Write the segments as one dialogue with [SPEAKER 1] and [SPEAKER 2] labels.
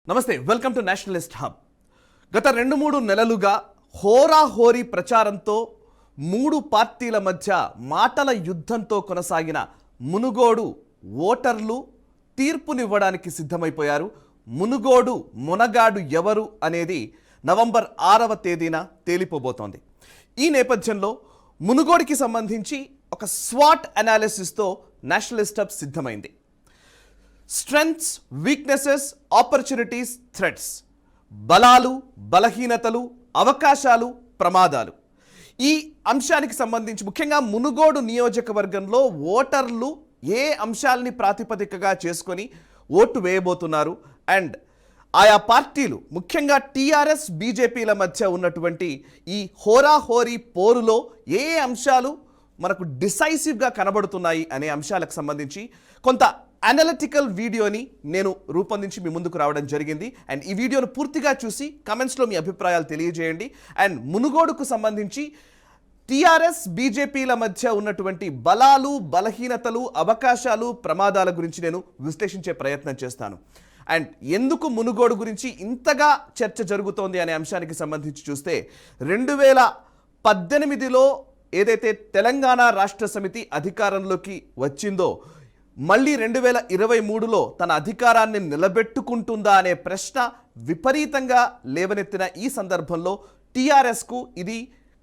[SPEAKER 1] నమస్తే, welcome to Nationalist hub. గత 2-3 నెలలుగా హోరాహోరీ ప్రచారంతో మూడు పార్టీల మధ్య మాటల యుద్ధంతో కొనసాగిన మునుగోడు ఓటర్లు తీర్పునివ్వడానికి సిద్ధమైపోయారు. మునుగోడు మునగాడు ఎవరు అనేది నవంబర్ 6వ తేదీన తేలిపోబోతోంది. ఈ నేపథ్యంలో మునుగోడుకి సంబంధించి ఒక స్వాట్ అనాలిసిస్తో నేషనలిస్ట్ హబ్ సిద్ధమైంది. స్ట్రెంగ్త్స్, వీక్నెసెస్, ఆపర్చునిటీస్, థ్రెట్స్, బలాలు, బలహీనతలు, అవకాశాలు, ప్రమాదాలు. ఈ అంశానికి సంబంధించి ముఖ్యంగా మునుగోడు నియోజకవర్గంలో ఓటర్లు ఏ అంశాలని ప్రాతిపదికగా చేసుకొని ఓటు వేయబోతున్నారు అండ్ ఆయా పార్టీలు ముఖ్యంగా టీఆర్ఎస్, బీజేపీల మధ్య ఉన్నటువంటి ఈ హోరాహోరీ పోరులో ఏ అంశాలు మనకు డిసైసివ్గా కనబడుతున్నాయి అనే అంశాలకు సంబంధించి కొంత అనలిటికల్ వీడియోని నేను రూపొందించి మీ ముందుకు రావడం జరిగింది. అండ్ ఈ వీడియోను పూర్తిగా చూసి కమెంట్స్లో మీ అభిప్రాయాలు తెలియజేయండి. అండ్ మునుగోడుకు సంబంధించి టీఆర్ఎస్, బీజేపీల మధ్య ఉన్నటువంటి బలాలు, బలహీనతలు, అవకాశాలు, ప్రమాదాల గురించి నేను విశ్లేషించే ప్రయత్నం చేస్తాను. అండ్ ఎందుకు మునుగోడు గురించి ఇంతగా చర్చ జరుగుతోంది అనే అంశానికి సంబంధించి చూస్తే 2018లో ఏదైతే తెలంగాణ రాష్ట్ర సమితి అధికారంలోకి వచ్చిందో మళ్ళీ 2023లో తన అధికారాన్ని నిలబెట్టుకుంటుందా అనే ప్రశ్న విపరీతంగా లేవనెత్తిన ఈ సందర్భంలో టీఆర్ఎస్కు ఇది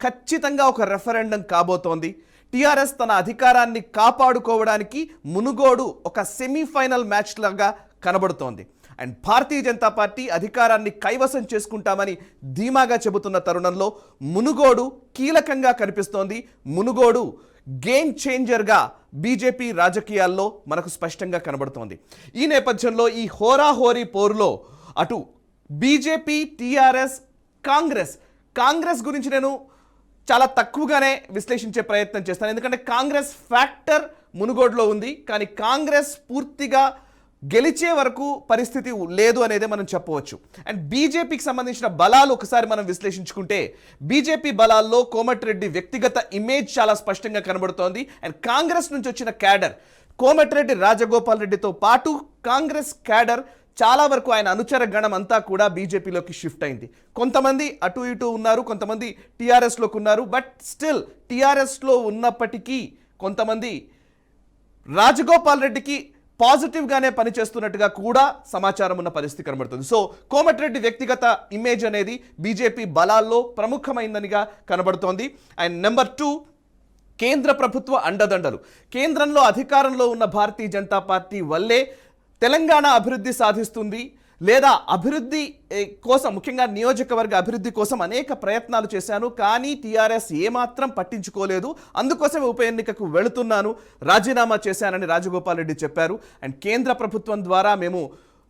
[SPEAKER 1] ఖచ్చితంగా ఒక రెఫరెండం కాబోతోంది. టీఆర్ఎస్ తన అధికారాన్ని కాపాడుకోవడానికి మునుగోడు ఒక సెమీఫైనల్ మ్యాచ్ లాగా కనబడుతోంది. అండ్ భారతీయ జనతా పార్టీ అధికారాన్ని కైవసం చేసుకుంటామని ధీమాగా చెబుతున్న తరుణంలో మునుగోడు కీలకంగా కనిపిస్తోంది. మునుగోడు గేమ్ చేంజర్గా బీజేపీ రాజకీయాల్లో మనకు స్పష్టంగా కనబడుతోంది. ఈ నేపథ్యంలో ఈ హోరాహోరీ పోరులో అటు బీజేపీ, టీఆర్ఎస్, కాంగ్రెస్ గురించి నేను చాలా తక్కువగానే విశ్లేషించే ప్రయత్నం చేస్తాను. ఎందుకంటే కాంగ్రెస్ ఫ్యాక్టర్ మునుగోడులో ఉంది, కానీ కాంగ్రెస్ పూర్తిగా గెలిచే వరకు పరిస్థితి లేదు అనేదే మనం చెప్పవచ్చు. అండ్ బీజేపీకి సంబంధించిన బలాలు ఒకసారి మనం విశ్లేషించుకుంటే బీజేపీ బలాల్లో కోమటిరెడ్డి వ్యక్తిగత ఇమేజ్ చాలా స్పష్టంగా కనబడుతోంది. అండ్ కాంగ్రెస్ నుంచి వచ్చిన క్యాడర్ కోమటిరెడ్డి రాజగోపాల్ రెడ్డితో పాటు కాంగ్రెస్ క్యాడర్ చాలా వరకు ఆయన అనుచర గణం అంతా కూడా బీజేపీలోకి షిఫ్ట్ అయింది. కొంతమంది అటు ఇటు ఉన్నారు, కొంతమంది టీఆర్ఎస్లోకి ఉన్నారు. బట్ స్టిల్ టీఆర్ఎస్లో ఉన్నప్పటికీ కొంతమంది రాజగోపాల్ రెడ్డికి పాజిటివ్గానే పనిచేస్తున్నట్టుగా కూడా సమాచారం ఉన్న పరిస్థితి కనబడుతుంది. సో కోమటిరెడ్డి వ్యక్తిగత ఇమేజ్ అనేది బీజేపీ బలాల్లో ప్రముఖమైందనిగా కనబడుతోంది. అండ్ నెంబర్ 2, కేంద్ర ప్రభుత్వ అండదండలు. కేంద్రంలో అధికారంలో ఉన్న భారతీయ జనతా పార్టీ వల్లే తెలంగాణ అభివృద్ధి సాధిస్తుంది, లేదా అభివృద్ధి కోసం ముఖ్యంగా నియోజకవర్గ అభివృద్ధి కోసం అనేక ప్రయత్నాలు చేశాను, కానీ టీఆర్ఎస్ ఏమాత్రం పట్టించుకోలేదు, అందుకోసం ఉప ఎన్నికకు వెళుతున్నాను, రాజీనామా చేశానని రాజగోపాల్ రెడ్డి చెప్పారు. అండ్ కేంద్ర ప్రభుత్వం ద్వారా మేము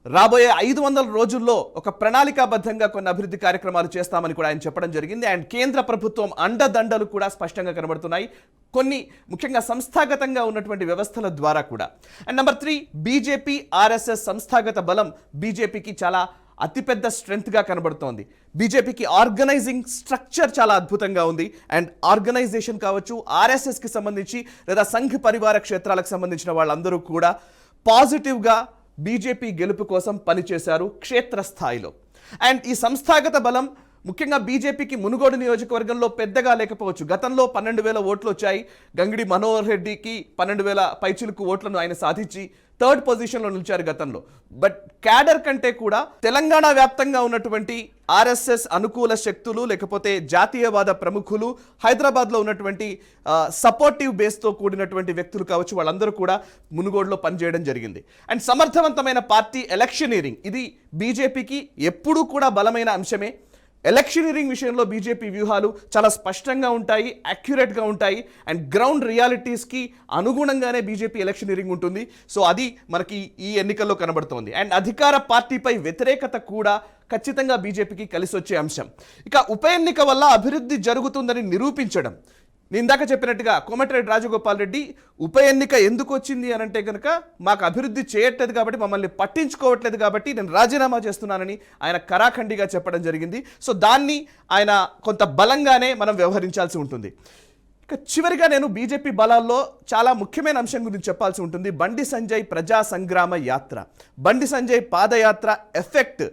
[SPEAKER 1] రాబోయే 500 రోజుల్లో ఒక ప్రణాళికాబద్ధంగా కొన్ని అభివృద్ధి కార్యక్రమాలు చేస్తామని కూడా ఆయన చెప్పడం జరిగింది. అండ్ కేంద్ర ప్రభుత్వం అండదండలు కూడా స్పష్టంగా కనబడుతున్నాయి, కొన్ని ముఖ్యంగా సంస్థాగతంగా ఉన్నటువంటి వ్యవస్థల ద్వారా కూడా. అండ్ నెంబర్ 3, బీజేపీ, ఆర్ఎస్ఎస్ సంస్థాగత బలం బీజేపీకి చాలా అతిపెద్ద స్ట్రెంగ్త్గా కనబడుతోంది. బీజేపీకి ఆర్గనైజింగ్ స్ట్రక్చర్ చాలా అద్భుతంగా ఉంది. అండ్ ఆర్గనైజేషన్ కావచ్చు, ఆర్ఎస్ఎస్కి సంబంధించి లేదా సంఘ్ పరివార క్షేత్రాలకు సంబంధించిన వాళ్ళందరూ కూడా పాజిటివ్గా బీజేపీ గెలుపు కోసం పనిచేశారు క్షేత్రస్థాయిలో. అండ్ ఈ సంస్థాగత బలం ముఖ్యంగా బీజేపీకి మునుగోడు నియోజకవర్గంలో పెద్దగా లేకపోవచ్చు. గతంలో 12,000 ఓట్లు వచ్చాయి. గంగిడి మనోహర్ రెడ్డికి 12,000 పైచిలుకు ఓట్లను ఆయన సాధించి 3rd పొజిషన్లో నిలిచారు గతంలో. బట్ క్యాడర్ కంటే కూడా తెలంగాణ వ్యాప్తంగా ఉన్నటువంటి ఆర్ఎస్ఎస్ అనుకూల శక్తులు, లేకపోతే జాతీయవాద ప్రముఖులు, హైదరాబాద్లో ఉన్నటువంటి సపోర్టివ్ బేస్తో కూడినటువంటి వ్యక్తులు కావచ్చు, వాళ్ళందరూ కూడా మునుగోడులో పనిచేయడం జరిగింది. అండ్ సమర్థవంతమైన పార్టీ ఎలక్షనీరింగ్, ఇది బీజేపీకి ఎప్పుడూ కూడా బలమైన అంశమే. ఎలక్షనీరింగ్ విషయంలో బీజేపీ వ్యూహాలు చాలా స్పష్టంగా ఉంటాయి, అక్యురేట్గా ఉంటాయి. అండ్ గ్రౌండ్ రియాలిటీస్కి అనుగుణంగానే బీజేపీ ఎలక్షనీరింగ్ ఉంటుంది. సో అది మనకి ఈ ఎన్నికల్లో కనబడుతోంది. అండ్ అధికార పార్టీపై వ్యతిరేకత కూడా ఖచ్చితంగా బీజేపీకి కలిసి వచ్చే అంశం. ఇక ఉప ఎన్నిక వల్ల అభివృద్ధి జరుగుతుందని నిరూపించడం. నేను ఇందాక చెప్పినట్టుగా కోమటిరెడ్డి రాజగోపాల్ రెడ్డి ఉప ఎన్నిక ఎందుకు వచ్చింది అని అంటే కనుక మాకు అభివృద్ధి చేయట్లేదు కాబట్టి, మమ్మల్ని పట్టించుకోవట్లేదు కాబట్టి నేను రాజీనామా చేస్తున్నానని ఆయన కరాఖండిగా చెప్పడం జరిగింది. సో దాన్ని ఆయన కొంత బలంగానే మనం వ్యవహరించాల్సి ఉంటుంది. ఇక చివరిగా నేను బీజేపీ బలాల్లో చాలా ముఖ్యమైన అంశం గురించి చెప్పాల్సి ఉంటుంది. బండి సంజయ్ ప్రజా సంగ్రామ యాత్ర, బండి సంజయ్ పాదయాత్ర ఎఫెక్ట్.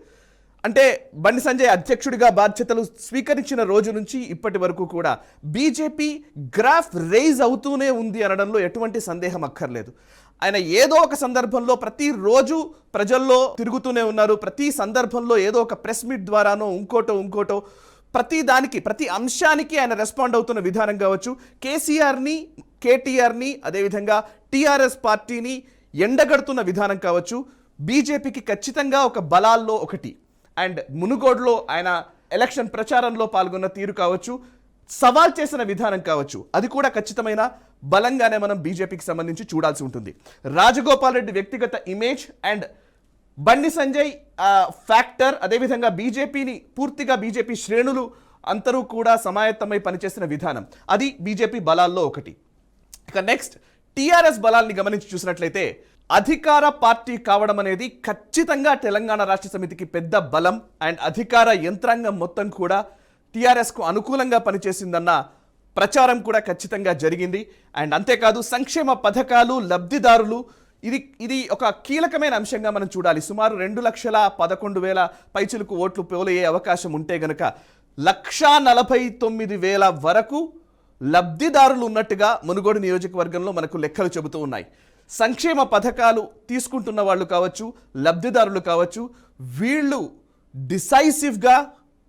[SPEAKER 1] అంటే బండి సంజయ్ అధ్యక్షుడిగా బాధ్యతలు స్వీకరించిన రోజు నుంచి ఇప్పటి వరకు కూడా బీజేపీ గ్రాఫ్ రైజ్ అవుతూనే ఉంది అనడంలో ఎటువంటి సందేహం అక్కర్లేదు. ఆయన ఏదో ఒక సందర్భంలో ప్రతిరోజు ప్రజల్లో తిరుగుతూనే ఉన్నారు. ప్రతి సందర్భంలో ఏదో ఒక ప్రెస్ మీట్ ద్వారానో ఇంకోటో ప్రతి దానికి, ప్రతి అంశానికి ఆయన రెస్పాండ్ అవుతున్న విధానం కావచ్చు, కేసీఆర్ని, కేటీఆర్ని, అదేవిధంగా టీఆర్ఎస్ పార్టీని ఎండగడుతున్న విధానం కావచ్చు, బీజేపీకి ఖచ్చితంగా ఒక బలాల్లో ఒకటి. అండ్ మునుగోడులో ఆయన ఎలక్షన్ ప్రచారంలో పాల్గొన్న తీరు కావచ్చు, సవాల్ చేసిన విధానం కావచ్చు, అది కూడా ఖచ్చితమైన బలంగానే మనం బీజేపీకి సంబంధించి చూడాల్సి ఉంటుంది. రాజగోపాల్ రెడ్డి వ్యక్తిగత image and Bandi Sanjay factor, అదేవిధంగా బీజేపీని పూర్తిగా బీజేపీ శ్రేణులు అందరూ కూడా సమాయత్తమై పనిచేసిన విధానం, అది బీజేపీ బలాల్లో ఒకటి. ఇక నెక్స్ట్ టీఆర్ఎస్ బలాల్ని గమనించి చూసినట్లయితే అధికార పార్టీ కావడం అనేది ఖచ్చితంగా తెలంగాణ రాష్ట్ర సమితికి పెద్ద బలం. అండ్ అధికార యంత్రాంగం మొత్తం కూడా టీఆర్ఎస్కు అనుకూలంగా పనిచేసిందన్న ప్రచారం కూడా ఖచ్చితంగా జరిగింది. అండ్ అంతేకాదు సంక్షేమ పథకాలు, లబ్ధిదారులు, ఇది ఒక కీలకమైన అంశంగా మనం చూడాలి. సుమారు 2,11,000 పైచిలకు ఓట్లు పోలయ్యే అవకాశం ఉంటే గనక 1,49,000 వరకు లబ్ధిదారులు ఉన్నట్టుగా మునుగోడు నియోజకవర్గంలో మనకు లెక్కలు చెబుతూ ఉన్నాయి. సంక్షేమ పథకాలు తీసుకుంటున్న వాళ్ళు కావచ్చు, లబ్ధిదారులు కావచ్చు, వీళ్ళు డిసైసివ్గా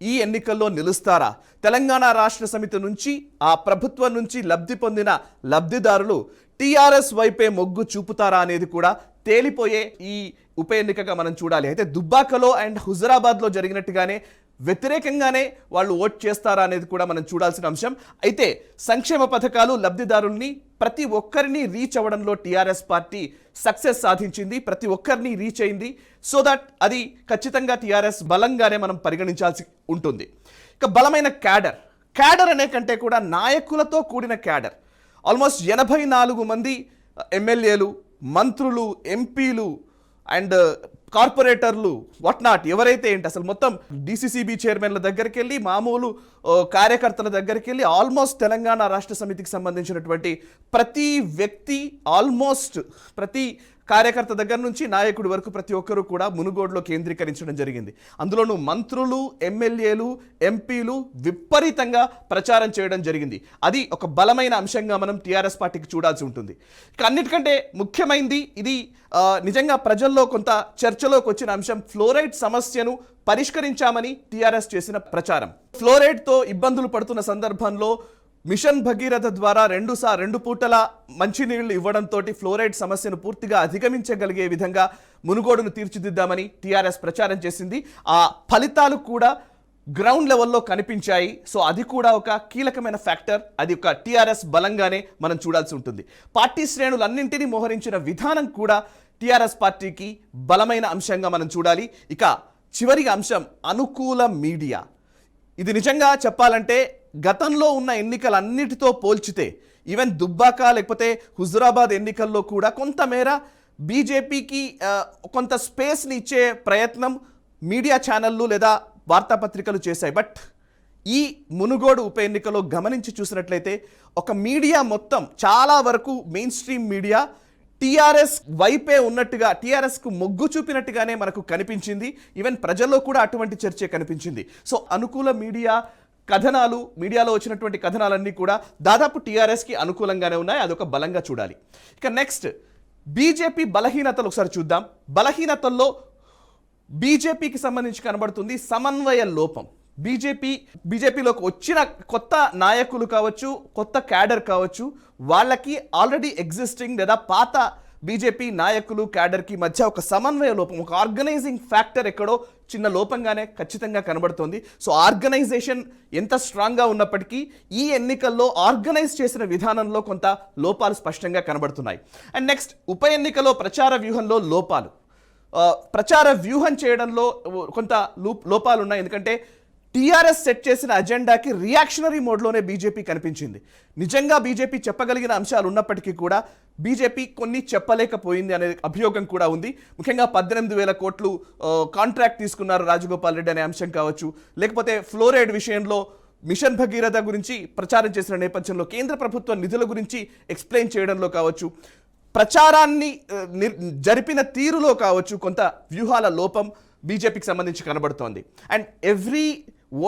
[SPEAKER 1] ఈ ఎన్నికల్లో నిలుస్తారా? తెలంగాణ రాష్ట్ర సమితి నుంచి, ఆ ప్రభుత్వం నుంచి లబ్ధి పొందిన లబ్ధిదారులు టీఆర్ఎస్ వైపే మొగ్గు చూపుతారా అనేది కూడా తేలిపోయే ఈ ఉప ఎన్నికగా మనం చూడాలి. అయితే దుబ్బాకలో అండ్ హుజరాబాద్లో జరిగినట్టుగానే వ్యతిరేకంగానే వాళ్ళు ఓట్ చేస్తారా అనేది కూడా మనం చూడాల్సిన అంశం. అయితే సంక్షేమ పథకాలు, లబ్ధిదారుల్ని ప్రతి ఒక్కరిని రీచ్ అవ్వడంలో టీఆర్ఎస్ పార్టీ సక్సెస్ సాధించింది, ప్రతి ఒక్కరిని రీచ్ అయింది. సో దట్ అది ఖచ్చితంగా టీఆర్ఎస్ బలంగానే మనం పరిగణించాల్సి ఉంటుంది. ఇక బలమైన క్యాడర్ అనే కంటే కూడా నాయకులతో కూడిన క్యాడర్. ఆల్మోస్ట్ 84 మంది ఎమ్మెల్యేలు, మంత్రులు, ఎంపీలు అండ్ కార్పొరేటర్లు, వాట్ నాట్, ఎవరైతే ఏంటి అసలు మొత్తం డిసిసిబి చైర్మన్ల దగ్గరికి వెళ్ళి, మామూలు కార్యకర్తల దగ్గరికి వెళ్ళి, ఆల్మోస్ట్ తెలంగాణ రాష్ట్ర సమితికి సంబంధించినటువంటి ప్రతి వ్యక్తి, ఆల్మోస్ట్ ప్రతి కార్యకర్త దగ్గర నుంచి నాయకుడి వరకు ప్రతి ఒక్కరూ కూడా మునుగోడులో కేంద్రీకరించడం జరిగింది. అందులోనూ మంత్రులు, ఎమ్మెల్యేలు, ఎంపీలు విపరీతంగా ప్రచారం చేయడం జరిగింది. అది ఒక బలమైన అంశంగా మనం టీఆర్ఎస్ పార్టీకి చూడాల్సి ఉంటుంది. ఇక అన్నిటికంటే ముఖ్యమైనది, ఇది నిజంగా ప్రజల్లో కొంత చర్చలోకి వచ్చిన అంశం, ఫ్లోరైడ్ సమస్యను పరిష్కరించామని టీఆర్ఎస్ చేసిన ప్రచారం. ఫ్లోరైడ్తో ఇబ్బందులు పడుతున్న సందర్భంలో మిషన్ భగీరథ ద్వారా 2 పూటల మంచినీళ్లు ఇవ్వడంతో ఫ్లోరైడ్ సమస్యను పూర్తిగా అధిగమించగలిగే విధంగా మునుగోడును తీర్చిదిద్దామని టీఆర్ఎస్ ప్రచారం చేసింది. ఆ ఫలితాలు కూడా గ్రౌండ్ లెవెల్లో కనిపించాయి. సో అది కూడా ఒక కీలకమైన ఫ్యాక్టర్, అది ఒక టీఆర్ఎస్ బలంగానే మనం చూడాల్సి ఉంటుంది. పార్టీ శ్రేణులన్నింటినీ మోహరించిన విధానం కూడా టీఆర్ఎస్ పార్టీకి బలమైన అంశంగా మనం చూడాలి. ఇక చివరి అంశం అనుకూల మీడియా. ఇది నిజంగా చెప్పాలంటే గతంలో ఉన్న ఎన్నికలన్నిటితో పోల్చితే, ఈవెన్ దుబ్బాక లేకపోతే హుజురాబాద్ ఎన్నికల్లో కూడా కొంతమేర బీజేపీకి కొంత స్పేస్ని ఇచ్చే ప్రయత్నం మీడియా ఛానళ్ళు లేదా వార్తాపత్రికలు చేశాయి. బట్ ఈ మునుగోడు ఉప ఎన్నికలో గమనించి చూసినట్లయితే ఒక మీడియా మొత్తం చాలా వరకు మెయిన్ స్ట్రీమ్ మీడియా టీఆర్ఎస్ వైపే ఉన్నట్టుగా, టీఆర్ఎస్కు మొగ్గు చూపినట్టుగానే మనకు కనిపించింది. ఈవెన్ ప్రజల్లో కూడా అటువంటి చర్చే కనిపించింది. సో అనుకూల మీడియా కథనాలు, మీడియాలో వచ్చినటువంటి కథనాలన్నీ కూడా దాదాపు టీఆర్ఎస్కి అనుకూలంగానే ఉన్నాయి. అదొక బలంగా చూడాలి. ఇక నెక్స్ట్ బీజేపీ బలహీనతలు ఒకసారి చూద్దాం. బలహీనతల్లో బీజేపీకి సంబంధించి కనబడుతుంది సమన్వయ లోపం. బీజేపీలోకి వచ్చిన కొత్త నాయకులు కావచ్చు, కొత్త క్యాడర్ కావచ్చు, వాళ్ళకి ఆల్రెడీ ఎగ్జిస్టింగ్ లేదా పాత బీజేపీ నాయకులు క్యాడర్కి మధ్య ఒక సమన్వయ లోపం, ఒక ఆర్గనైజింగ్ ఫ్యాక్టర్ ఎక్కడో చిన్న లోపంగానే ఖచ్చితంగా కనబడుతోంది. సో ఆర్గనైజేషన్ ఎంత స్ట్రాంగ్గా ఉన్నప్పటికీ ఈ ఎన్నికల్లో ఆర్గనైజ్ చేసిన విధానంలో కొంత లోపాలు స్పష్టంగా కనబడుతున్నాయి. అండ్ నెక్స్ట్ ఉప ఎన్నికలో ప్రచార వ్యూహంలో లోపాలు. ప్రచార వ్యూహం చేయడంలో కొంత లోపాలు ఉన్నాయి. ఎందుకంటే టీఆర్ఎస్ సెట్ చేసిన అజెండాకి రియాక్షనరీ మోడ్లోనే బీజేపీ కనిపించింది. నిజంగా బీజేపీ చెప్పగలిగిన అంశాలు ఉన్నప్పటికీ కూడా బీజేపీ కొన్ని చెప్పలేకపోయింది అనే అభియోగం కూడా ఉంది. ముఖ్యంగా 18,000 కోట్లు కాంట్రాక్ట్ తీసుకున్నారు రాజగోపాల్ రెడ్డి అనే అంశం కావచ్చు, లేకపోతే ఫ్లోరైడ్ విషయంలో మిషన్ భగీరథ గురించి ప్రచారం చేసిన నేపథ్యంలో కేంద్ర ప్రభుత్వ నిధుల గురించి ఎక్స్ప్లెయిన్ చేయడంలో కావచ్చు, ప్రచారాన్ని జరిపిన తీరులో కావచ్చు కొంత వ్యూహాల లోపం బీజేపీకి సంబంధించి కనబడుతోంది. అండ్ ఎవ్రీ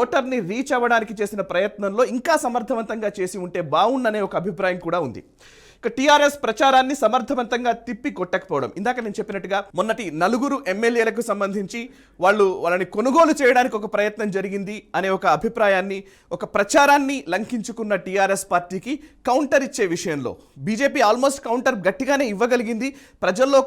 [SPEAKER 1] ఓటర్ని రీచ్ అవ్వడానికి చేసిన ప్రయత్నంలో ఇంకా సమర్థవంతంగా చేసి ఉంటే బాగుండనే ఒక అభిప్రాయం కూడా ఉంది. ఇక టీఆర్ఎస్ ప్రచారాన్ని సమర్థవంతంగా తిప్పి కొట్టకపోవడం, ఇందాక నేను చెప్పినట్టుగా మొన్నటి 4 ఎమ్మెల్యేలకు సంబంధించి వాళ్ళని కొనుగోలు చేయడానికి ఒక ప్రయత్నం జరిగింది అనే ఒక అభిప్రాయాన్ని, ఒక ప్రచారాన్ని లంకించుకున్న టీఆర్ఎస్ పార్టీకి కౌంటర్ ఇచ్చే విషయంలో బీజేపీ ఆల్మోస్ట్ కౌంటర్ గట్టిగానే ఇవ్వగలిగింది. ప్రజల్లో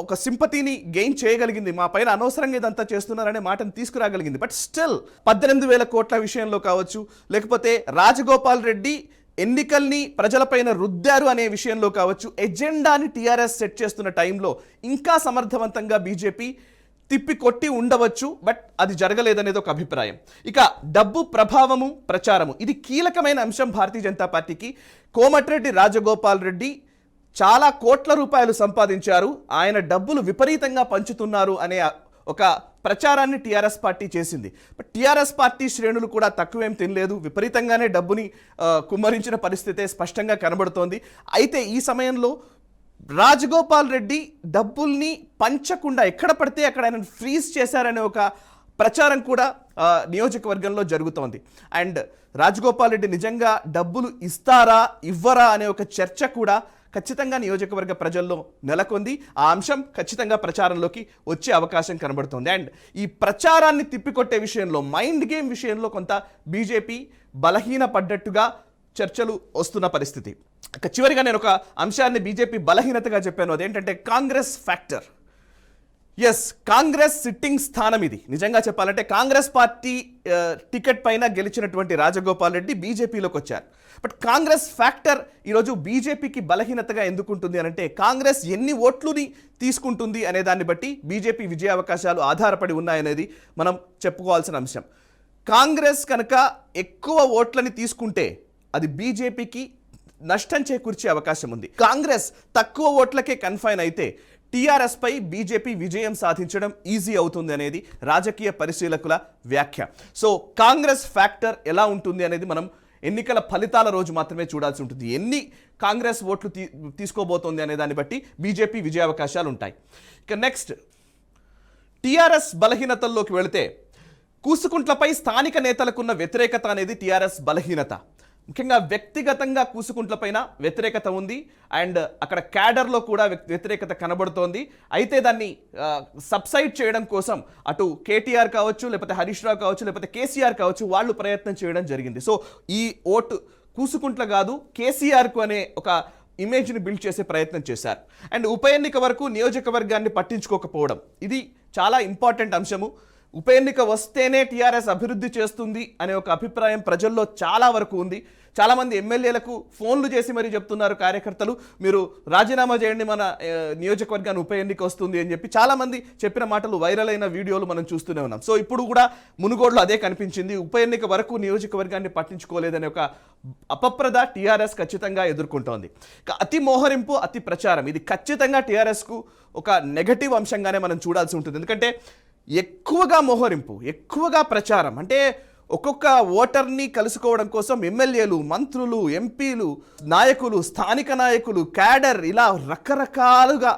[SPEAKER 1] ఒక సింపతిని గెయిన్ చేయగలిగింది. మా పైన అనవసరంగా ఇదంతా చేస్తున్నారనే మాటను తీసుకురాగలిగింది. బట్ స్టిల్ 18,000 కోట్ల విషయంలో కావచ్చు, లేకపోతే రాజగోపాల్ రెడ్డి ఎన్నికల్ని ప్రజలపైన రుద్దారు అనే విషయంలో కావచ్చు, ఎజెండాని టీఆర్ఎస్ సెట్ చేస్తున్న టైంలో ఇంకా సమర్థవంతంగా బీజేపీ తిప్పి కొట్టి ఉండవచ్చు. బట్ అది జరగలేదనేది ఒక అభిప్రాయం. ఇక డబ్బు ప్రభావము, ప్రచారము, ఇది కీలకమైన అంశం భారతీయ జనతా పార్టీకి. కోమటిరెడ్డి రాజగోపాల్ రెడ్డి చాలా కోట్ల రూపాయలు సంపాదించారు, ఆయన డబ్బులు విపరీతంగా పంచుతున్నారు అనే ఒక ప్రచారాన్ని టీఆర్ఎస్ పార్టీ చేసింది. బట్ టీఆర్ఎస్ పార్టీ శ్రేణులు కూడా తక్కువేం తినలేదు, విపరీతంగానే డబ్బుని కుమ్మరించిన పరిస్థితే స్పష్టంగా కనబడుతోంది. అయితే ఈ సమయంలో రాజగోపాల్ రెడ్డి డబ్బుల్ని పంచకుండా ఎక్కడ పడితే అక్కడ ఆయన ఫ్రీజ్ చేశారనే ఒక ప్రచారం కూడా నియోజకవర్గంలో జరుగుతోంది. అండ్ రాజగోపాల్ రెడ్డి నిజంగా డబ్బులు ఇస్తారా ఇవ్వరా అనే ఒక చర్చ కూడా ఖచ్చితంగా నియోజకవర్గ ప్రజల్లో నెలకొంది. ఆ అంశం ఖచ్చితంగా ప్రచారంలోకి వచ్చే అవకాశం కనబడుతుంది. అండ్ ఈ ప్రచారాన్ని తిప్పికొట్టే విషయంలో, మైండ్ గేమ్ విషయంలో కొంత బీజేపీ బలహీన పడ్డట్టుగా చర్చలు వస్తున్న పరిస్థితి. చివరిగా నేను ఒక అంశాన్ని బీజేపీ బలహీనతగా చెప్పాను, అదేంటంటే Congress factor. Yes, Congress sitting స్థానం ఇది. నిజంగా చెప్పాలంటే కాంగ్రెస్ పార్టీ టికెట్ పైన గెలిచినటువంటి రాజగోపాల్ రెడ్డి బీజేపీలోకి వచ్చారు. బట్ కాంగ్రెస్ ఫ్యాక్టర్ ఈరోజు బీజేపీకి బలహీనతగా ఎందుకుంటుంది అనంటే, కాంగ్రెస్ ఎన్ని ఓట్లుని తీసుకుంటుంది అనే దాన్ని బట్టి బీజేపీ విజయ అవకాశాలు ఆధారపడి ఉన్నాయనేది మనం చెప్పుకోవాల్సిన అంశం. కాంగ్రెస్ కనుక ఎక్కువ ఓట్లని తీసుకుంటే అది బీజేపీకి నష్టం చేకూర్చే అవకాశం ఉంది. కాంగ్రెస్ తక్కువ ఓట్లకే కన్ఫైన్ అయితే టీఆర్ఎస్ పై బీజేపీ విజయం సాధించడం ఈజీ అవుతుంది అనేది రాజకీయ పరిశీలకుల వ్యాఖ్య. సో కాంగ్రెస్ ఫ్యాక్టర్ ఎలా ఉంటుంది అనేది మనం ఎన్నికల ఫలితాల రోజు మాత్రమే చూడాల్సి ఉంటుంది. ఎన్ని కాంగ్రెస్ ఓట్లు తీసుకోబోతోంది అనే దాన్ని బట్టి బీజేపీ విజయావకాశాలు ఉంటాయి. ఇక నెక్స్ట్, టీఆర్ఎస్ బలహీనతల్లోకి వెళితే కూసుకుంట్లపై స్థానిక నేతలకున్న వ్యతిరేకత అనేది టీఆర్ఎస్ బలహీనత. ముఖ్యంగా వ్యక్తిగతంగా కూసుకుంట్లపైన వ్యతిరేకత ఉంది. అండ్ అక్కడ క్యాడర్లో కూడా వ్యతిరేకత కనబడుతోంది. అయితే దాన్ని సబ్సైడ్ చేయడం కోసం అటు కేటీఆర్ కావచ్చు, లేకపోతే హరీష్ రావు కావచ్చు, లేకపోతే కేసీఆర్ కావచ్చు, వాళ్ళు ప్రయత్నం చేయడం జరిగింది. సో ఈ ఓటు కూసుకుంట్ల కాదు, కేసీఆర్కు అనే ఒక ఇమేజ్ని బిల్డ్ చేసే ప్రయత్నం చేశారు. అండ్ ఉప ఎన్నిక వరకు నియోజకవర్గాన్ని పట్టించుకోకపోవడం, ఇది చాలా ఇంపార్టెంట్ అంశము. ఉప ఎన్నిక వస్తేనే టీఆర్ఎస్ అభివృద్ధి చేస్తుంది అనే ఒక అభిప్రాయం ప్రజల్లో చాలా వరకు ఉంది. చాలామంది ఎమ్మెల్యేలకు ఫోన్లు చేసి మరీ చెప్తున్నారు కార్యకర్తలు, మీరు రాజీనామా చేయండి, మన నియోజకవర్గాన్ని ఉప ఎన్నిక వస్తుంది అని చెప్పి చాలామంది చెప్పిన మాటలు వైరల్ అయిన వీడియోలు మనం చూస్తూనే ఉన్నాం. సో ఇప్పుడు కూడా మునుగోడులో అదే కనిపించింది. ఉప ఎన్నిక వరకు నియోజకవర్గాన్ని పట్టించుకోలేదనే ఒక అపప్రద టీఆర్ఎస్ ఖచ్చితంగా ఎదుర్కొంటోంది. అతి మోహరింపు, అతి ప్రచారం, ఇది ఖచ్చితంగా టీఆర్ఎస్కు ఒక నెగటివ్ అంశంగానే మనం చూడాల్సి ఉంటుంది. ఎందుకంటే ఎక్కువగా మోహరింపు, ఎక్కువగా ప్రచారం, అంటే ఒక్కొక్క ఓటర్ని కలుసుకోవడం కోసం ఎమ్మెల్యేలు, మంత్రులు, ఎంపీలు, నాయకులు, స్థానిక నాయకులు, క్యాడర్, ఇలా రకరకాలుగా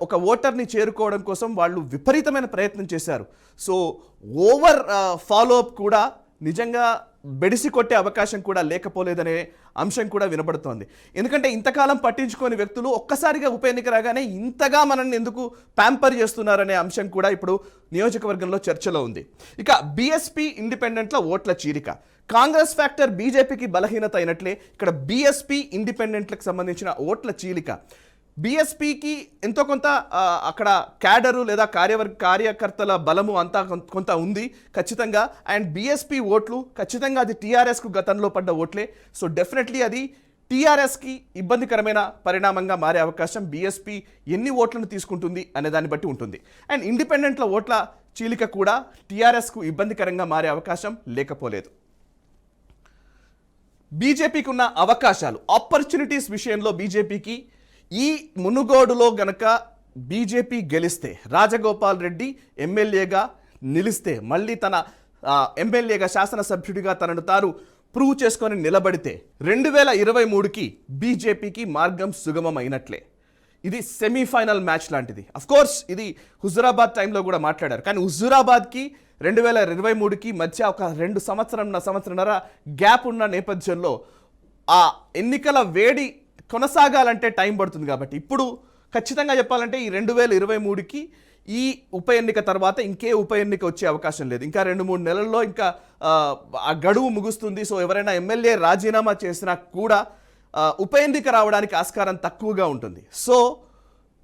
[SPEAKER 1] ఒక ఓటర్ని చేరుకోవడం కోసం వాళ్ళు విపరీతమైన ప్రయత్నం చేశారు. సో ఓవర్ ఫాలోఅప్ కూడా నిజంగా బెడిసి కొట్టే అవకాశం కూడా లేకపోలేదనే అంశం కూడా వినబడుతోంది. ఎందుకంటే ఇంతకాలం పట్టించుకోని వ్యక్తులు ఒక్కసారిగా ఉప ఎన్నిక రాగానే ఇంతగా మనల్ని ఎందుకు ప్యాంపర్ చేస్తున్నారనే అంశం కూడా ఇప్పుడు నియోజకవర్గంలో చర్చలో ఉంది. ఇక బీఎస్పీ ఇండిపెండెంట్ల ఓట్ల చీలిక, కాంగ్రెస్ ఫ్యాక్టర్ బీజేపీకి బలహీనత అయినట్లే ఇక్కడ బీఎస్పీ ఇండిపెండెంట్లకు సంబంధించిన ఓట్ల చీలిక. బీఎస్పీకి ఎంతో కొంత అక్కడ క్యాడరు లేదా కార్యకర్తల బలము అంతా కొంత ఉంది ఖచ్చితంగా. అండ్ బీఎస్పీ ఓట్లు ఖచ్చితంగా అది టీఆర్ఎస్కు గతంలో పడ్డ ఓట్లే. సో డెఫినెట్లీ అది టీఆర్ఎస్కి ఇబ్బందికరమైన పరిణామంగా మారే అవకాశం బీఎస్పీ ఎన్ని ఓట్లను తీసుకుంటుంది అనే దాన్ని బట్టి ఉంటుంది. అండ్ ఇండిపెండెంట్ల ఓట్ల చీలిక కూడా టీఆర్ఎస్కు ఇబ్బందికరంగా మారే అవకాశం లేకపోలేదు. బీజేపీకి ఉన్న అవకాశాలు, ఆపర్చునిటీస్ విషయంలో బీజేపీకి ఈ మునుగోడులో గనక బీజేపీ గెలిస్తే, రాజగోపాల్ రెడ్డి ఎమ్మెల్యేగా నిలిస్తే, మళ్ళీ తన ఎమ్మెల్యేగా శాసనసభ్యుడిగా తనను తాను ప్రూవ్ చేసుకొని నిలబడితే 2023కి బీజేపీకి మార్గం సుగమం అయినట్లే. ఇది సెమీఫైనల్ మ్యాచ్ లాంటిది. కోర్స్ ఇది హుజురాబాద్ టైంలో కూడా మాట్లాడారు, కానీ హుజురాబాద్కి 2023కి మధ్య ఒక 2 సంవత్సరంన్నర గ్యాప్ ఉన్న నేపథ్యంలో ఆ ఎన్నికల వేడి కొనసాగాలంటే టైం పడుతుంది. కాబట్టి ఇప్పుడు ఖచ్చితంగా చెప్పాలంటే ఈ 2023కి ఈ ఉప ఎన్నిక తర్వాత ఇంకే ఉప ఎన్నిక వచ్చే అవకాశం లేదు. ఇంకా 2-3 నెలల్లో ఇంకా ఆ గడువు ముగుస్తుంది. సో ఎవరైనా ఎమ్మెల్యే రాజీనామా చేసినా కూడా ఉప ఎన్నిక రావడానికి ఆస్కారం తక్కువగా ఉంటుంది. సో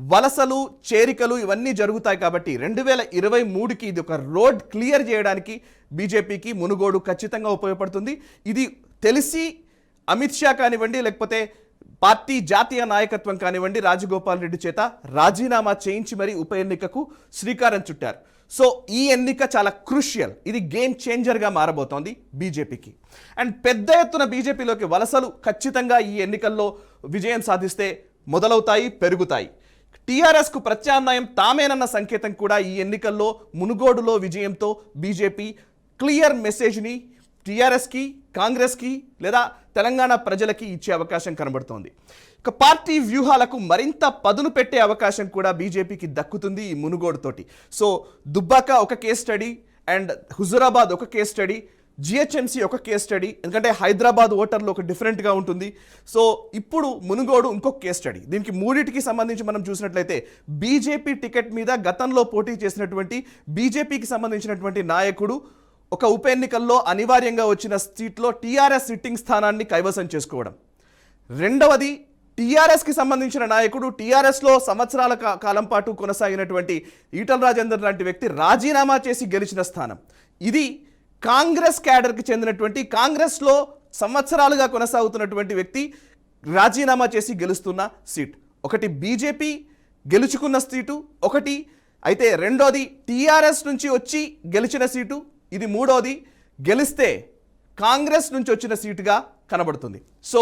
[SPEAKER 1] వలసలు చేరికలు ఇవన్నీ జరుగుతాయి. కాబట్టి 2023కి ఇది ఒక రోడ్ క్లియర్ చేయడానికి బీజేపీకి మునుగోడు ఖచ్చితంగా ఉపయోగపడుతుంది. ఇది తెలిసి అమిత్ షా కానివ్వండి, లేకపోతే పార్టీ జాతీయ నాయకత్వం కానివ్వండి, రాజగోపాల్ రెడ్డి చేత రాజీనామా చేయించి మరీ ఉప ఎన్నికకు శ్రీకారం చుట్టారు. సో ఈ ఎన్నిక చాలా క్రూషియల్, ఇది గేమ్ చేంజర్గా మారబోతోంది బీజేపీకి. అండ్ పెద్ద ఎత్తున బీజేపీలోకి వలసలు ఖచ్చితంగా ఈ ఎన్నికల్లో విజయం సాధిస్తే మొదలవుతాయి, పెరుగుతాయి. టీఆర్ఎస్కు ప్రత్యామ్నాయం తామేనన్న సంకేతం కూడా ఈ ఎన్నికల్లో మునుగోడులో విజయంతో బీజేపీ క్లియర్ మెసేజ్ని టీఆర్ఎస్కి, కాంగ్రెస్కి లేదా తెలంగాణ ప్రజలకి ఇచ్చే అవకాశం కనబడుతోంది. ఇక పార్టీ వ్యూహాలకు మరింత పదును పెట్టే అవకాశం కూడా బీజేపీకి దక్కుతుంది ఈ మునుగోడుతోటి. సో దుబ్బాక ఒక కేస్ స్టడీ, అండ్ హుజురాబాద్ ఒక కేస్ స్టడీ, జిహెచ్ఎంసీ ఒక కేస్ స్టడీ, ఎందుకంటే హైదరాబాద్ ఓటర్లు ఒక డిఫరెంట్గా ఉంటుంది. సో ఇప్పుడు మునుగోడు ఇంకొక కేస్ స్టడీ. దీనికి మూడింటికి సంబంధించి మనం చూసినట్లయితే బీజేపీ టికెట్ మీద గతంలో పోటీ చేసినటువంటి బీజేపీకి సంబంధించినటువంటి నాయకుడు ఒక ఉప ఎన్నికల్లో అనివార్యంగా వచ్చిన సీట్లో టీఆర్ఎస్ సిట్టింగ్ స్థానాన్ని కైవసం చేసుకోవడం. రెండవది టీఆర్ఎస్కి సంబంధించిన నాయకుడు టీఆర్ఎస్లో సంవత్సరాల కాలం పాటు కొనసాగినటువంటి ఈటల రాజేందర్ లాంటి వ్యక్తి రాజీనామా చేసి గెలిచిన స్థానం. ఇది కాంగ్రెస్ క్యాడర్కి చెందినటువంటి కాంగ్రెస్లో సంవత్సరాలుగా కొనసాగుతున్నటువంటి వ్యక్తి రాజీనామా చేసి గెలుస్తున్న సీట్. ఒకటి బీజేపీ గెలుచుకున్న సీటు ఒకటి అయితే, రెండోది టీఆర్ఎస్ నుంచి వచ్చి గెలిచిన సీటు, ఇది మూడోది గెలిస్తే కాంగ్రెస్ నుంచి వచ్చిన సీటుగా కనబడుతుంది. సో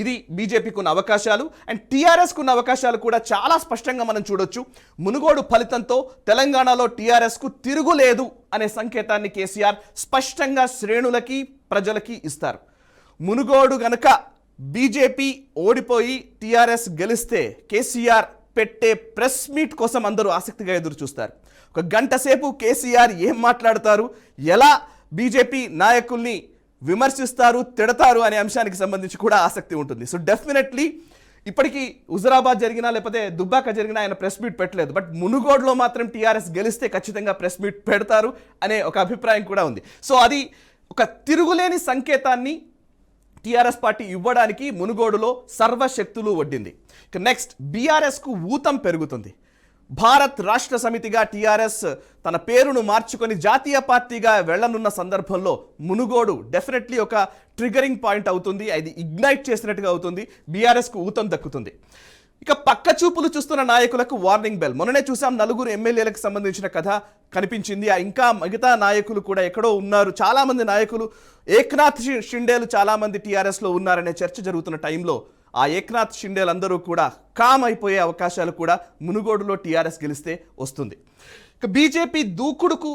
[SPEAKER 1] ఇది బీజేపీకి ఉన్న అవకాశాలు. అండ్ టీఆర్ఎస్కు ఉన్న అవకాశాలు కూడా చాలా స్పష్టంగా మనం చూడొచ్చు. మునుగోడు ఫలితంతో తెలంగాణలో టీఆర్ఎస్కు తిరుగులేదు అనే సంకేతాన్ని కేసీఆర్ స్పష్టంగా శ్రేణులకి ప్రజలకి ఇస్తారు. మునుగోడు గనక బీజేపీ ఓడిపోయి టీఆర్ఎస్ గెలిస్తే కేసీఆర్ పెట్టే ప్రెస్ మీట్ కోసం అందరూ ఆసక్తిగా ఎదురు చూస్తారు. ఒక గంట సేపు కేసీఆర్ ఏం మాట్లాడతారు, ఎలా బీజేపీ నాయకుల్ని విమర్శిస్తారు, తిడతారు అనే అంశానికి సంబంధించి కూడా ఆసక్తి ఉంటుంది. సో డెఫినెట్లీ ఇప్పటికీ హుజురాబాద్ జరిగినా లేకపోతే దుబ్బాక జరిగినా ఆయన ప్రెస్ మీట్ పెట్టలేదు. బట్ మునుగోడులో మాత్రం టీఆర్ఎస్ గెలిస్తే ఖచ్చితంగా ప్రెస్ మీట్ పెడతారు అనే ఒక అభిప్రాయం కూడా ఉంది. సో అది ఒక తిరుగులేని సంకేతాన్ని టీఆర్ఎస్ పార్టీ ఇవ్వడానికి మునుగోడులో సర్వశక్తులు ఒడ్డింది. ఇక నెక్స్ట్ బీఆర్ఎస్కు ఊతం పెరుగుతుంది. భారత్ రాష్ట్ర సమితిగా టీఆర్ఎస్ తన పేరును మార్చుకొని జాతీయ పార్టీగా వెళ్లనున్న సందర్భంలో మునుగోడు డెఫినెట్లీ ఒక ట్రిగరింగ్ పాయింట్ అవుతుంది. అది ఇగ్నైట్ చేసినట్టుగా అవుతుంది, బీఆర్ఎస్కు ఊతం దక్కుతుంది. ఇక పక్క చూపులు చూస్తున్న నాయకులకు వార్నింగ్ బెల్. మొన్ననే చూసాం 4 ఎమ్మెల్యేలకు సంబంధించిన కథ కనిపించింది. ఇంకా మిగతా నాయకులు కూడా ఎక్కడో ఉన్నారు. చాలామంది నాయకులు, ఏక్నాథ్ షిండేలు చాలామంది టీఆర్ఎస్లో ఉన్నారనే చర్చ జరుగుతున్న టైంలో ఆ ఏక్నాథ్ షిండేలందరూ కూడా కామ్ అయిపోయే అవకాశాలు కూడా మునుగోడులో టీఆర్ఎస్ గెలిస్తే వస్తుంది. ఇక బీజేపీ దూకుడుకు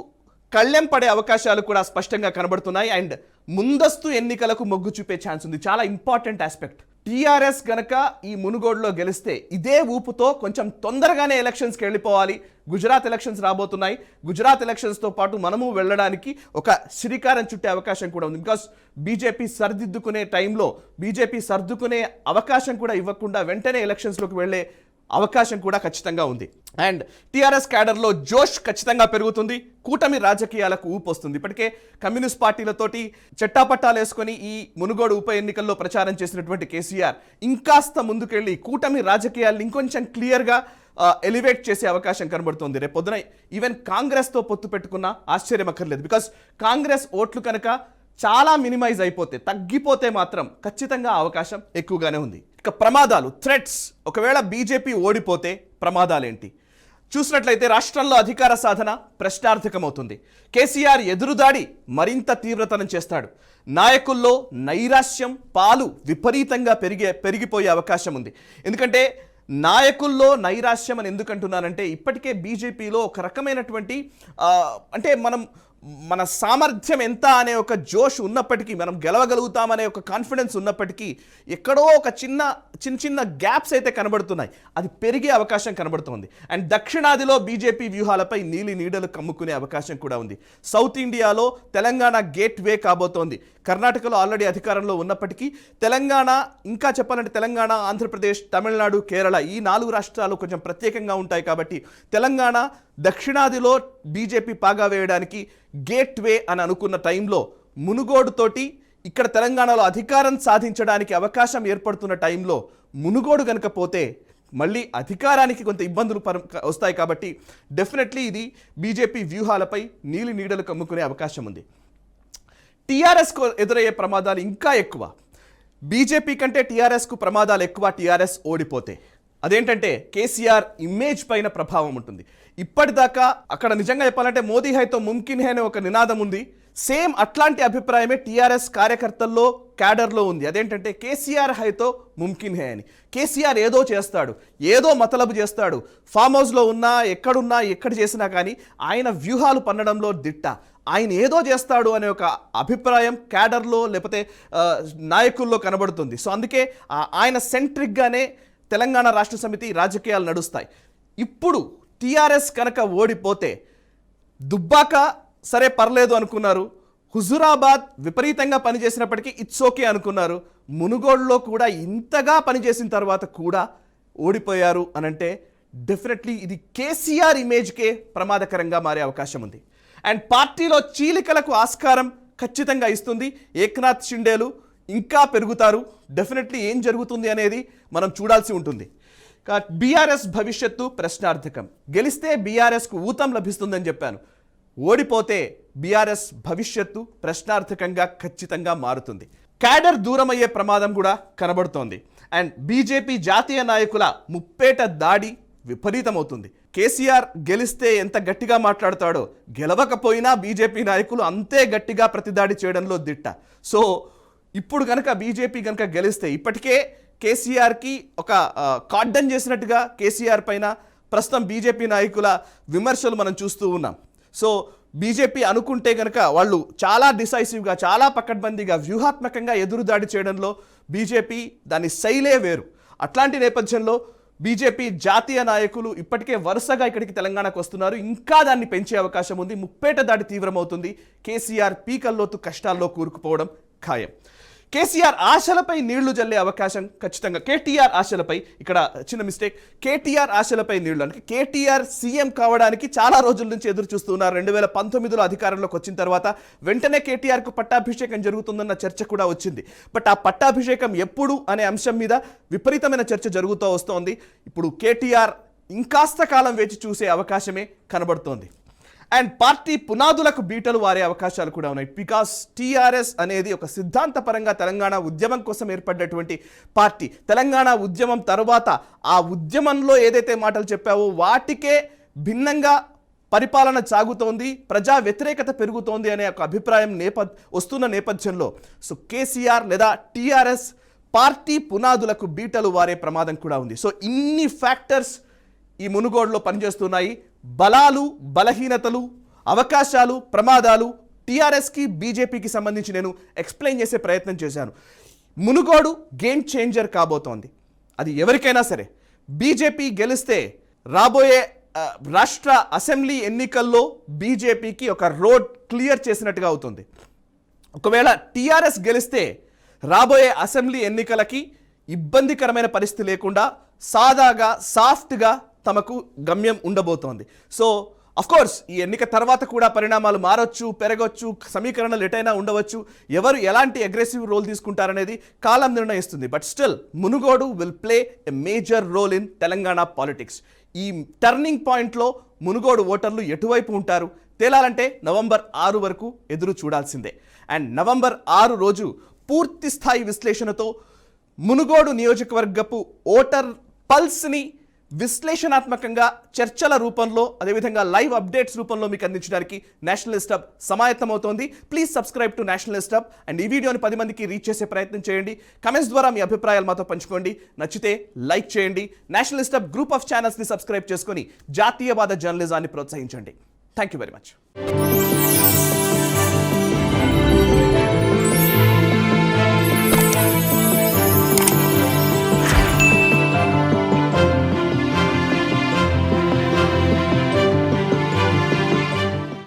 [SPEAKER 1] కళ్ళెం పడే అవకాశాలు కూడా స్పష్టంగా కనబడుతున్నాయి. అండ్ ముందస్తు ఎన్నికలకు మొగ్గు చూపే ఛాన్స్ ఉంది. చాలా ఇంపార్టెంట్ ఆస్పెక్ట్. టీఆర్ఎస్ గనక ఈ మునుగోడులో గెలిస్తే ఇదే ఊపుతో కొంచెం తొందరగానే ఎలక్షన్స్కి వెళ్ళిపోవాలి. గుజరాత్ ఎలక్షన్స్ రాబోతున్నాయి. గుజరాత్ ఎలక్షన్స్తో పాటు మనము వెళ్ళడానికి ఒక శ్రీకారం చుట్టే అవకాశం కూడా ఉంది. బికాస్ బీజేపీ సరిదిద్దుకునే టైంలో బీజేపీ సర్దుకునే అవకాశం కూడా ఇవ్వకుండా వెంటనే ఎలక్షన్స్లోకి వెళ్ళే అవకాశం కూడా ఖచ్చితంగా ఉంది. అండ్ టీఆర్ఎస్ క్యాడర్లో జోష్ ఖచ్చితంగా పెరుగుతుంది. కూటమి రాజకీయాలకు ఊపు వస్తుంది. ఇప్పటికే కమ్యూనిస్ట్ పార్టీలతోటి చెట్టాపట్టాలు వేసుకొని ఈ మునుగోడు ఉప ఎన్నికల్లో ప్రచారం చేసినటువంటి కేసీఆర్ ఇంకాస్త ముందుకెళ్ళి కూటమి రాజకీయాలను ఇంకొంచెం క్లియర్గా ఎలివేట్ చేసే అవకాశం కనబడుతుంది. రేపు పొద్దున ఈవెన్ కాంగ్రెస్తో పొత్తు పెట్టుకున్న ఆశ్చర్యం అక్కర్లేదు. బికాస్ కాంగ్రెస్ ఓట్లు కనుక చాలా మినిమైజ్ అయిపోతే, తగ్గిపోతే మాత్రం ఖచ్చితంగా అవకాశం ఎక్కువగానే ఉంది. ఇక ప్రమాదాలు, థ్రెట్స్. ఒకవేళ బీజేపీ ఓడిపోతే ప్రమాదాలేంటి చూసినట్లయితే రాష్ట్రంలో అధికార సాధన ప్రశ్నార్థకమవుతుంది. కేసీఆర్ ఎదురుదాడి మరింత తీవ్రతరం చేస్తాడు. నాయకుల్లో నైరాశ్యం, పాలు విపరీతంగా పెరిగిపోయే అవకాశం ఉంది. ఎందుకంటే నాయకుల్లో నైరాశ్యం అని ఎందుకంటున్నానంటే ఇప్పటికే బీజేపీలో ఒక రకమైనటువంటి అంటే మనం మన సామర్థ్యం ఎంత అనే ఒక జోష్ ఉన్నప్పటికీ, మనం గెలవగలుగుతామనే ఒక కాన్ఫిడెన్స్ ఉన్నప్పటికీ ఎక్కడో ఒక చిన్న గ్యాప్స్ అయితే కనబడుతున్నాయి. అది పెరిగే అవకాశం కనబడుతోంది. అండ్ దక్షిణాదిలో బీజేపీ వ్యూహాలపై నీడలు కమ్ముకునే అవకాశం కూడా ఉంది. సౌత్ ఇండియాలో తెలంగాణ గేట్ వే కాబోతోంది. కర్ణాటకలో ఆల్రెడీ అధికారంలో ఉన్నప్పటికీ తెలంగాణ, ఇంకా చెప్పాలంటే తెలంగాణ, ఆంధ్రప్రదేశ్, తమిళనాడు, కేరళ ఈ 4 రాష్ట్రాలు కొంచెం ప్రత్యేకంగా ఉంటాయి కాబట్టి తెలంగాణ దక్షిణాదిలో బీజేపీ పాగా వేయడానికి గేట్ వే అని అనుకున్న టైంలో మునుగోడుతోటి ఇక్కడ తెలంగాణలో అధికారం సాధించడానికి అవకాశం ఏర్పడుతున్న టైంలో మునుగోడు కనుక పోతే మళ్ళీ అధికారానికి కొంత ఇబ్బందులు వస్తాయి కాబట్టి డెఫినెట్లీ ఇది బీజేపీ వ్యూహాలపై నీడలు కమ్ముకునే అవకాశం ఉంది. టీఆర్ఎస్కు ఎదురయ్యే ప్రమాదాలు ఇంకా ఎక్కువ. బీజేపీ కంటే టీఆర్ఎస్కు ప్రమాదాలు ఎక్కువ టీఆర్ఎస్ ఓడిపోతే. అదేంటంటే కేసీఆర్ ఇమేజ్ పైన ప్రభావం ఉంటుంది. ఇప్పటిదాకా అక్కడ నిజంగా చెప్పాలంటే మోదీ హైతో ముమ్కిన్ హై అనే ఒక నినాదం ఉంది. సేమ్ అట్లాంటి అభిప్రాయమే టీఆర్ఎస్ కార్యకర్తల్లో, క్యాడర్లో ఉంది. అదేంటంటే కేసీఆర్ హైతో ముమ్కిన్ హై అని. కేసీఆర్ ఏదో చేస్తాడు, ఏదో మతలబు చేస్తాడు. ఫామ్ హౌస్లో ఉన్నా, ఎక్కడున్నా, ఎక్కడ చేసినా కానీ ఆయన వ్యూహాలు పన్నడంలో దిట్ట. ఆయన ఏదో చేస్తాడు అనే ఒక అభిప్రాయం క్యాడర్లో లేకపోతే నాయకుల్లో కనబడుతుంది. సో అందుకే ఆయన సెంట్రిక్గానే తెలంగాణ రాష్ట్ర సమితి రాజకీయాలు నడుస్తాయి. ఇప్పుడు టీఆర్ఎస్ కనుక ఓడిపోతే దుబ్బాక సరే పర్లేదు అనుకున్నారు, హుజురాబాద్ విపరీతంగా పనిచేసినప్పటికీ ఇట్స్ ఓకే అనుకున్నారు, మునుగోడులో కూడా ఇంతగా పనిచేసిన తర్వాత కూడా ఓడిపోయారు అనంటే డెఫినెట్లీ ఇది కేసీఆర్ ఇమేజ్కే ప్రమాదకరంగా మారే అవకాశం ఉంది. అండ్ పార్టీలో చీలికలకు ఆస్కారం ఖచ్చితంగా ఇస్తుంది. ఏక్నాథ్ షిండేలు ఇంకా పెరుగుతారు. డెఫినెట్లీ ఏం జరుగుతుంది అనేది మనం చూడాల్సి ఉంటుంది. బీఆర్ఎస్ భవిష్యత్తు ప్రశ్నార్థకం. గెలిస్తే బీఆర్ఎస్కు ఊతం లభిస్తుందని చెప్పాను. ఓడిపోతే బీఆర్ఎస్ భవిష్యత్తు ప్రశ్నార్థకంగా ఖచ్చితంగా మారుతుంది. క్యాడర్ దూరమయ్యే ప్రమాదం కూడా కనబడుతోంది. అండ్ బీజేపీ జాతీయ నాయకుల ముప్పేట దాడి విపరీతమవుతుంది. కేసీఆర్ గెలిస్తే ఎంత గట్టిగా మాట్లాడతాడో, గెలవకపోయినా బీజేపీ నాయకులు అంతే గట్టిగా ప్రతిదాడి చేయడంలో దిట్ట. సో ఇప్పుడు కనుక బీజేపీ కనుక గెలిస్తే ఇప్పటికే కేసీఆర్కి ఒక కార్డన్ చేసినట్టుగా కేసీఆర్ పైన ప్రస్తుతం బీజేపీ నాయకుల విమర్శలు మనం చూస్తూ ఉన్నాం. సో బీజేపీ అనుకుంటే కనుక వాళ్ళు చాలా డిసైసివ్గా, చాలా పకడ్బందీగా, వ్యూహాత్మకంగా ఎదురుదాడి చేయడంలో బీజేపీ దాని శైలే వేరు. అట్లాంటి నేపథ్యంలో బీజేపీ జాతీయ నాయకులు ఇప్పటికే వరుసగా ఇక్కడికి తెలంగాణకు వస్తున్నారు. ఇంకా దాన్ని పెంచే అవకాశం ఉంది. ముప్పేట దాడి తీవ్రమవుతుంది. కేసీఆర్ పీకల్లోతు కష్టాల్లో కూరుకుపోవడం ఖాయం. కేసీఆర్ ఆశలపై నీళ్లు జల్లే అవకాశం ఖచ్చితంగా. కేటీఆర్ ఆశలపై, ఇక్కడ చిన్న మిస్టేక్, కేటీఆర్ ఆశలపై నీళ్లు అంటే కేటీఆర్ సీఎం కావడానికి చాలా రోజుల నుంచి ఎదురు చూస్తున్నారు. 2019లో అధికారంలోకి వచ్చిన తర్వాత వెంటనే కేటీఆర్కు పట్టాభిషేకం జరుగుతుందన్న చర్చ కూడా వచ్చింది. బట్ ఆ పట్టాభిషేకం ఎప్పుడు అనే అంశం మీద విపరీతమైన చర్చ జరుగుతూ వస్తోంది. ఇప్పుడు కేటీఆర్ ఇంకాస్త కాలం వేచి చూసే అవకాశమే కనబడుతోంది. అండ్ పార్టీ పునాదులకు బీటలు వారే అవకాశాలు కూడా ఉన్నాయి. బికాస్ టీఆర్ఎస్ అనేది ఒక సిద్ధాంతపరంగా తెలంగాణ ఉద్యమం కోసం ఏర్పడినటువంటి పార్టీ. తెలంగాణ ఉద్యమం తర్వాత ఆ ఉద్యమంలో ఏదైతే మాటలు చెప్పావో వాటికే భిన్నంగా పరిపాలన సాగుతోంది, ప్రజా వ్యతిరేకత పెరుగుతోంది అనే ఒక అభిప్రాయం వస్తున్న నేపథ్యంలో సో కేసీఆర్ లేదా టీఆర్ఎస్ పార్టీ పునాదులకు బీటలు వారే ప్రమాదం కూడా ఉంది. సో ఇన్ని ఫ్యాక్టర్స్ ఈ మునుగోడులో పనిచేస్తున్నాయి. బలాలు, బలహీనతలు, అవకాశాలు, ప్రమాదాలు టీఆర్ఎస్కి, బీజేపీకి సంబంధించి నేను ఎక్స్ప్లెయిన్ చేసే ప్రయత్నం చేశాను. మునుగోడు గేమ్ చేంజర్ కాబోతోంది. అది ఎవరికైనా సరే. బీజేపీ గెలిస్తే రాబోయే రాష్ట్ర అసెంబ్లీ ఎన్నికల్లో బీజేపీకి ఒక రోడ్ క్లియర్ చేసినట్టుగా అవుతుంది. ఒకవేళ టీఆర్ఎస్ గెలిస్తే రాబోయే అసెంబ్లీ ఎన్నికలకి ఇబ్బందికరమైన పరిస్థితి లేకుండా సాదాగా, సాఫ్ట్గా తమకు గమ్యం ఉండబోతోంది. సో అఫ్కోర్స్ ఈ ఎన్నిక తర్వాత కూడా పరిణామాలు మారొచ్చు, పెరగొచ్చు, సమీకరణలు ఎటైనా ఉండవచ్చు. ఎవరు ఎలాంటి అగ్రెసివ్ రోల్ తీసుకుంటారనేది కాలం నిర్ణయిస్తుంది. But still Munugode will play a major role in Telangana politics. ఈ టర్నింగ్ పాయింట్లో మునుగోడు ఓటర్లు ఎటువైపు ఉంటారు తేలాలంటే నవంబర్ 6 వరకు ఎదురు చూడాల్సిందే. అండ్ నవంబర్ 6 రోజు పూర్తి స్థాయి విశ్లేషణతో మునుగోడు నియోజకవర్గపు ఓటర్ పల్స్ని విశ్లేషణాత్మకంగా చర్చల రూపంలో, అదేవిధంగా లైవ్ అప్డేట్స్ రూపంలో మీకు అందించడానికి నేషనలిస్ట్ హబ్ సమాయత్తమవుతోంది. Please subscribe to Nationalist Hub and ఈ వీడియోని 10 మందికి రీచ్ చేసే ప్రయత్నం చేయండి. కమెంట్స్ ద్వారా మీ అభిప్రాయాలు మాతో పంచుకోండి. నచ్చితే లైక్ చేయండి. నేషనలిస్ట్ హబ్ గ్రూప్ ఆఫ్ ఛానల్స్ని సబ్స్క్రైబ్ చేసుకొని జాతీయవాద జర్నలిజాన్ని ప్రోత్సహించండి. Thank you very much.